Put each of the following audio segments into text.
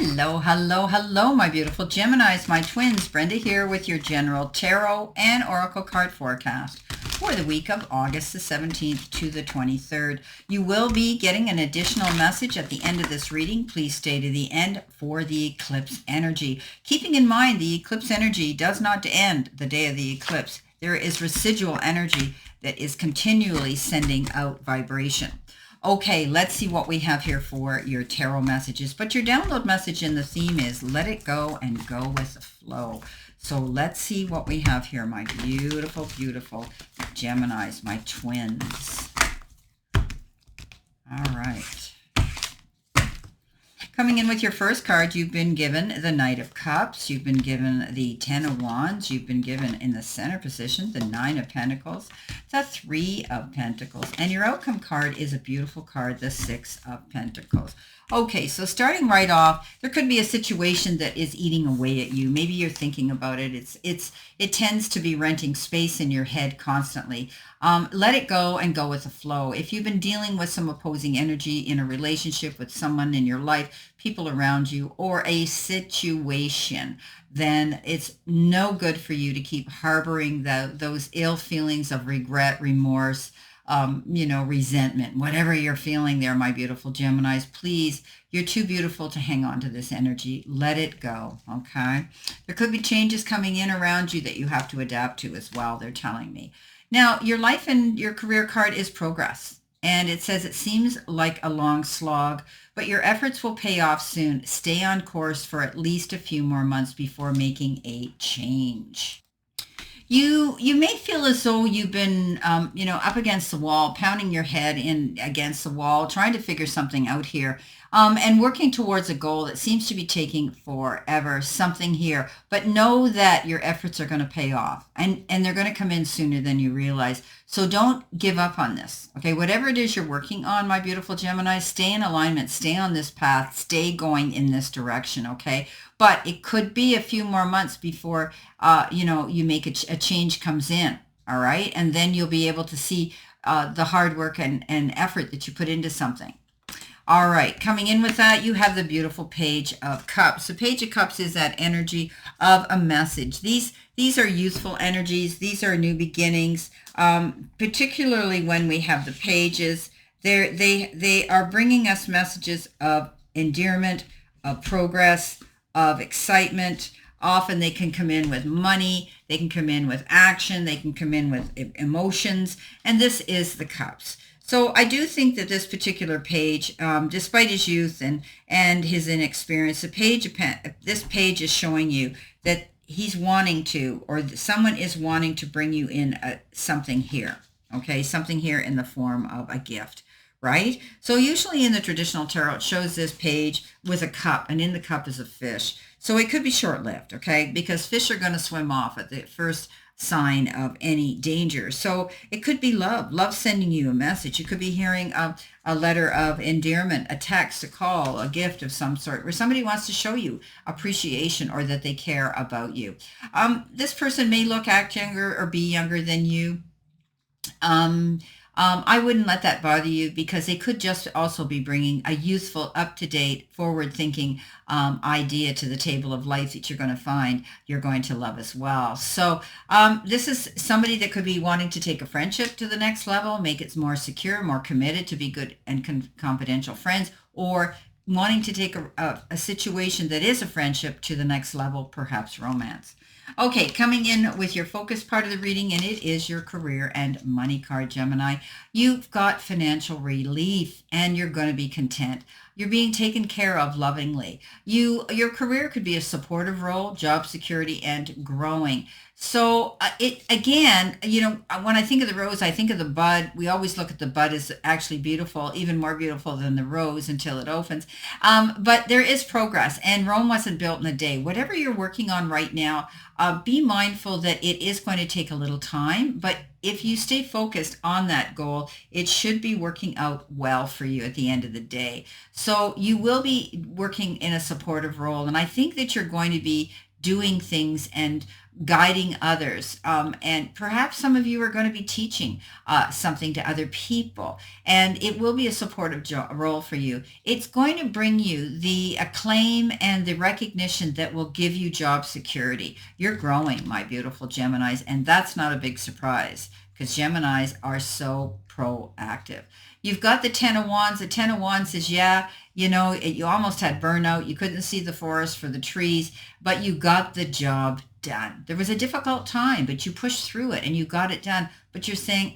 Hello, hello, hello, my beautiful Geminis, my twins. Brenda here with your general tarot and oracle card forecast for the week of August the 17th to the 23rd. You will be getting an additional message at the end of this reading. Please stay to the end for the eclipse energy. Keeping in mind, the eclipse energy does not end the day of the eclipse. There is residual energy that is continually sending out vibration. Okay, let's see what we have here for your tarot messages. But your download message in the theme is let it go and go with the flow. So let's see what we have here, my beautiful, beautiful Geminis, my twins. All right. Coming in with your first card, you've been given the Knight of Cups. You've been given the Ten of Wands. You've been given in the center position the Nine of Pentacles, the Three of Pentacles. And your outcome card is a beautiful card, the Six of Pentacles. Okay, so starting right off, there could be a situation that is eating away at you. Maybe you're thinking about it. It tends to be renting space in your head constantly. Let it go and go with the flow. If you've been dealing with some opposing energy in a relationship with someone in your life, people around you, or a situation, then it's no good for you to keep harboring those ill feelings of regret, remorse, resentment, whatever you're feeling there, my beautiful Geminis. Please, you're too beautiful to hang on to this energy. Let it go, okay? There could be changes coming in around you that you have to adapt to as well, they're telling me. Now, your life and your career card is progress. And it says it seems like a long slog, but your efforts will pay off soon. Stay on course for at least a few more months before making a change. You may feel as though you've been, up against the wall, pounding your head in against the wall, trying to figure something out here, and working towards a goal that seems to be taking forever, something here. But know that your efforts are going to pay off, and they're going to come in sooner than you realize. So don't give up on this, okay? Whatever it is you're working on, my beautiful Gemini, stay in alignment, stay on this path, stay going in this direction, okay? But it could be a few more months before, you make a change comes in, all right? And then you'll be able to see the hard work and effort that you put into something. All right, coming in with that, you have the beautiful Page of Cups. The Page of Cups is that energy of a message. These are youthful energies. These are new beginnings, particularly when we have the pages. They are bringing us messages of endearment, of progress, of excitement. Often they can come in with money, they can come in with action, they can come in with emotions, and this is the Cups. So I do think that this particular page, despite his youth and his inexperience, this page is showing you that he's wanting to, or someone is wanting to bring you in something here, okay? Something here in the form of a gift, right? So usually in the traditional tarot, it shows this page with a cup, and in the cup is a fish. So it could be short-lived, okay? Because fish are going to swim off at the first sign of any danger. So it could be love sending you a message. You could be hearing a letter of endearment, a text, a call, a gift of some sort, where somebody wants to show you appreciation or that they care about you. This person may act younger or be younger than you. I wouldn't let that bother you, because they could just also be bringing a youthful, up-to-date, forward-thinking idea to the table of life that you're going to find you're going to love as well. So this is somebody that could be wanting to take a friendship to the next level, make it more secure, more committed, to be good and confidential friends, or wanting to take a situation that is a friendship to the next level, perhaps romance. Okay, coming in with your focus part of the reading, and it is your career and money card, Gemini. You've got financial relief, and you're going to be content. You're being taken care of lovingly. Your career could be a supportive role, job security, and growing. So when I think of the rose, I think of the bud. We always look at the bud as actually beautiful, even more beautiful than the rose until it opens. But there is progress, and Rome wasn't built in a day. Whatever you're working on right now, be mindful that it is going to take a little time, but if you stay focused on that goal, it should be working out well for you at the end of the day. So you will be working in a supportive role, and I think that you're going to be doing things and guiding others. And perhaps some of you are going to be teaching something to other people, and it will be a supportive role for you. It's going to bring you the acclaim and the recognition that will give you job security. You're growing, my beautiful Geminis, and that's not a big surprise because Geminis are so proactive. You've got the Ten of Wands. The Ten of Wands says, yeah, you almost had burnout. You couldn't see the forest for the trees, but you got the job done. There was a difficult time, but you pushed through it and you got it done. But you're saying,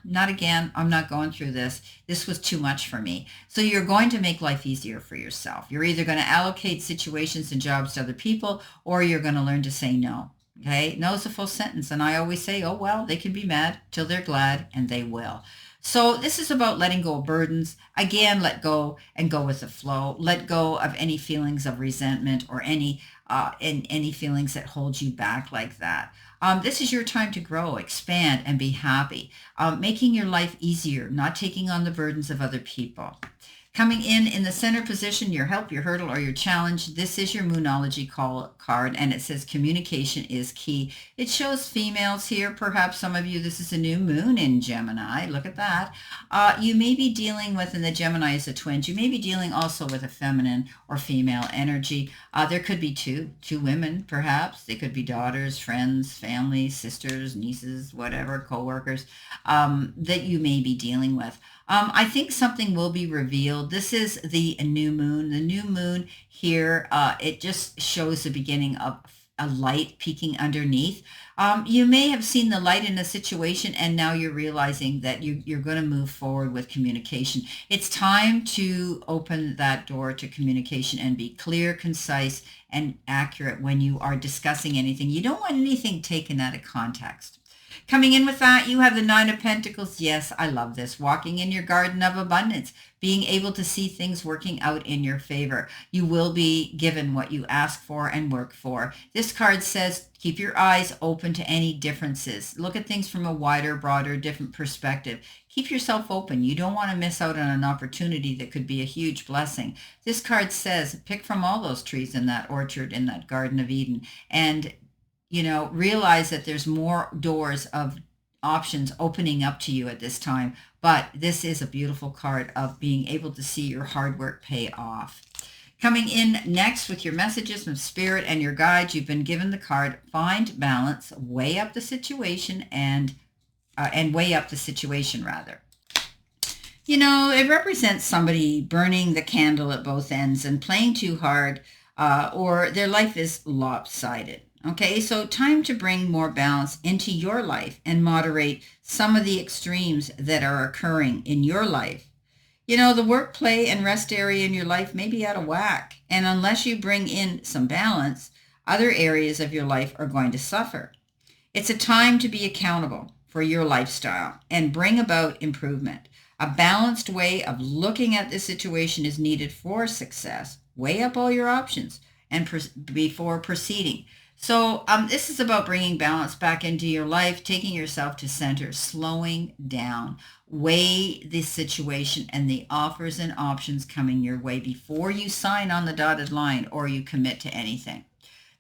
not again. I'm not going through this. This was too much for me. So you're going to make life easier for yourself. You're either going to allocate situations and jobs to other people, or you're going to learn to say no. Okay? No is a full sentence. And I always say, oh, well, they can be mad till they're glad, and they will. So this is about letting go of burdens. Again, let go and go with the flow. Let go of any feelings of resentment or any feelings that hold you back like that. This is your time to grow, expand, and be happy. Making your life easier, not taking on the burdens of other people. Coming in the center position, your help, your hurdle, or your challenge. This is your Moonology card, and it says communication is key. It shows females here. Perhaps some of you, this is a new moon in Gemini. Look at that. You may be dealing with, and the Gemini is a twin, you may be dealing also with a feminine or female energy. There could be two women, perhaps. They could be daughters, friends, family, sisters, nieces, whatever, co-workers that you may be dealing with. I think something will be revealed. This is the new moon. The new moon here, it just shows the beginning of a light peeking underneath. You may have seen the light in a situation, and now you're realizing that you're going to move forward with communication. It's time to open that door to communication and be clear, concise, and accurate when you are discussing anything. You don't want anything taken out of context. Coming in with that, you have the Nine of Pentacles. Yes, I love this. Walking in your garden of abundance, being able to see things working out in your favor. You will be given what you ask for and work for. This card says, keep your eyes open to any differences. Look at things from a wider, broader, different perspective. Keep yourself open. You don't want to miss out on an opportunity that could be a huge blessing. This card says, pick from all those trees in that orchard, in that Garden of Eden, and realize that there's more doors of options opening up to you at this time. But this is a beautiful card of being able to see your hard work pay off. Coming in next with your messages from Spirit and your guides, you've been given the card, find balance, weigh up the situation, and weigh up the situation rather. It represents somebody burning the candle at both ends and playing too hard, or their life is lopsided. Okay, so time to bring more balance into your life and moderate some of the extremes that are occurring in your life. The work, play, and rest area in your life may be out of whack. And unless you bring in some balance, other areas of your life are going to suffer. It's a time to be accountable for your lifestyle and bring about improvement. A balanced way of looking at this situation is needed for success. Weigh up all your options and before proceeding. So this is about bringing balance back into your life, taking yourself to center, slowing down, weigh the situation and the offers and options coming your way before you sign on the dotted line or you commit to anything.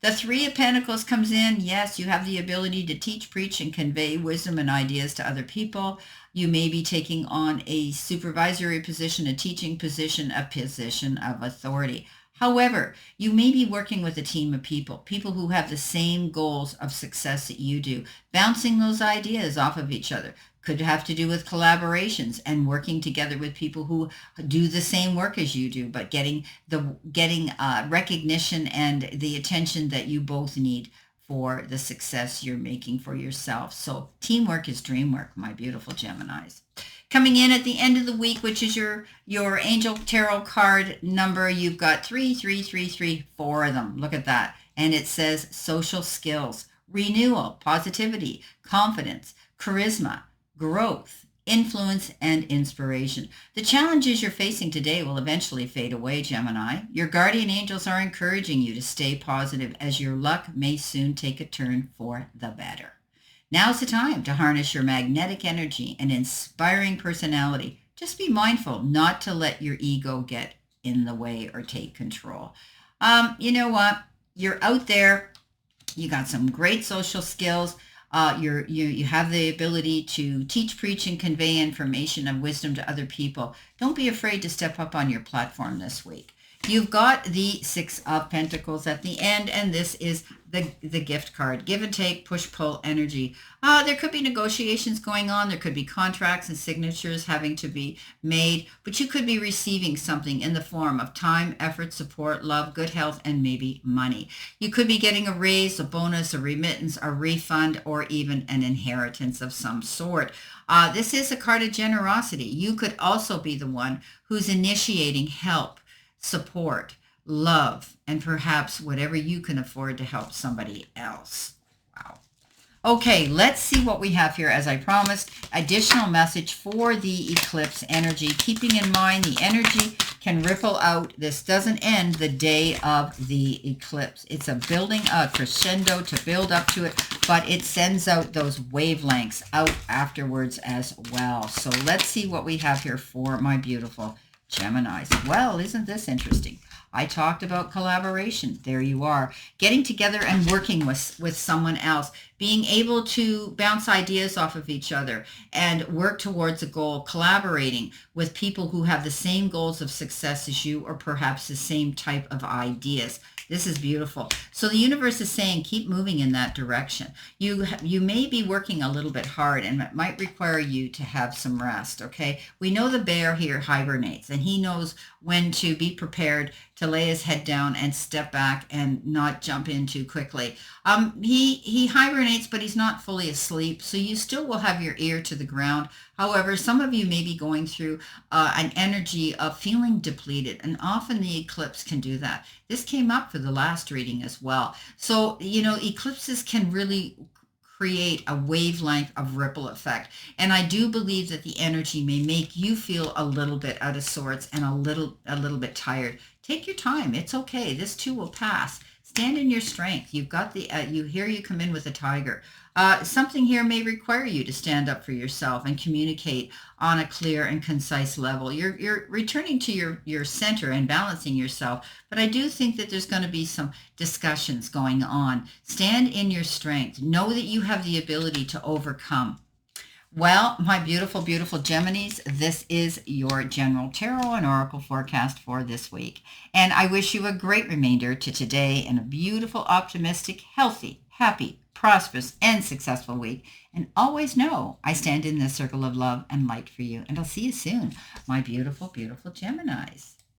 The Three of Pentacles comes in. Yes, you have the ability to teach, preach, and convey wisdom and ideas to other people. You may be taking on a supervisory position, a teaching position, a position of authority. However, you may be working with a team of people who have the same goals of success that you do, bouncing those ideas off of each other. Could have to do with collaborations and working together with people who do the same work as you do, but getting recognition and the attention that you both need for the success you're making for yourself. So teamwork is dream work, my beautiful Geminis. Coming in at the end of the week, which is your Angel Tarot card number, you've got 3, 4 of them. Look at that. And it says social skills, renewal, positivity, confidence, charisma, growth, influence, and inspiration. The challenges you're facing today will eventually fade away, Gemini. Your guardian angels are encouraging you to stay positive as your luck may soon take a turn for the better. Now's the time to harness your magnetic energy and inspiring personality. Just be mindful not to let your ego get in the way or take control. You know what? You're out there You got some great social skills. You have the ability to teach, preach, and convey information and wisdom to other people. Don't be afraid to step up on your platform this week. You've got the Six of Pentacles at the end, and this is the gift card. Give and take, push, pull energy. There could be negotiations going on. There could be contracts and signatures having to be made, but you could be receiving something in the form of time, effort, support, love, good health, and maybe money. You could be getting a raise, a bonus, a remittance, a refund, or even an inheritance of some sort. This is a card of generosity. You could also be the one who's initiating help, support, love, and perhaps whatever you can afford to help somebody else. Wow. Okay, let's see what we have here. As I promised, additional message for the eclipse energy. Keeping in mind the energy can ripple out. This doesn't end the day of the eclipse. It's a building, a crescendo to build up to it, but it sends out those wavelengths out afterwards as well. So let's see what we have here for my beautiful Geminis. Well, isn't this interesting? I talked about collaboration. There you are. Getting together and working with someone else. Being able to bounce ideas off of each other and work towards a goal. Collaborating with people who have the same goals of success as you, or perhaps the same type of ideas. This is beautiful. So the universe is saying, keep moving in that direction. You may be working a little bit hard, and it might require you to have some rest, okay? We know the bear here hibernates, and he knows when to be prepared to lay his head down and step back and not jump in too quickly. He hibernates, but he's not fully asleep, so you still will have your ear to the ground. However, some of you may be going through an energy of feeling depleted, and often the eclipse can do that. This came up for the last reading as well. So, you know, eclipses can really create a wavelength of ripple effect. And I do believe that the energy may make you feel a little bit out of sorts and a little bit tired. Take your time. It's okay. This too will pass. Stand in your strength. You've got the, you come in with a tiger. Something here may require you to stand up for yourself and communicate on a clear and concise level. You're returning to your center and balancing yourself, but I do think that there's going to be some discussions going on. Stand in your strength. Know that you have the ability to overcome. Well, my beautiful, beautiful Geminis, this is your general tarot and oracle forecast for this week. And I wish you a great remainder to today and a beautiful, optimistic, healthy, happy, prosperous, and successful week. And always know I stand in this circle of love and light for you. And I'll see you soon, my beautiful, beautiful Geminis.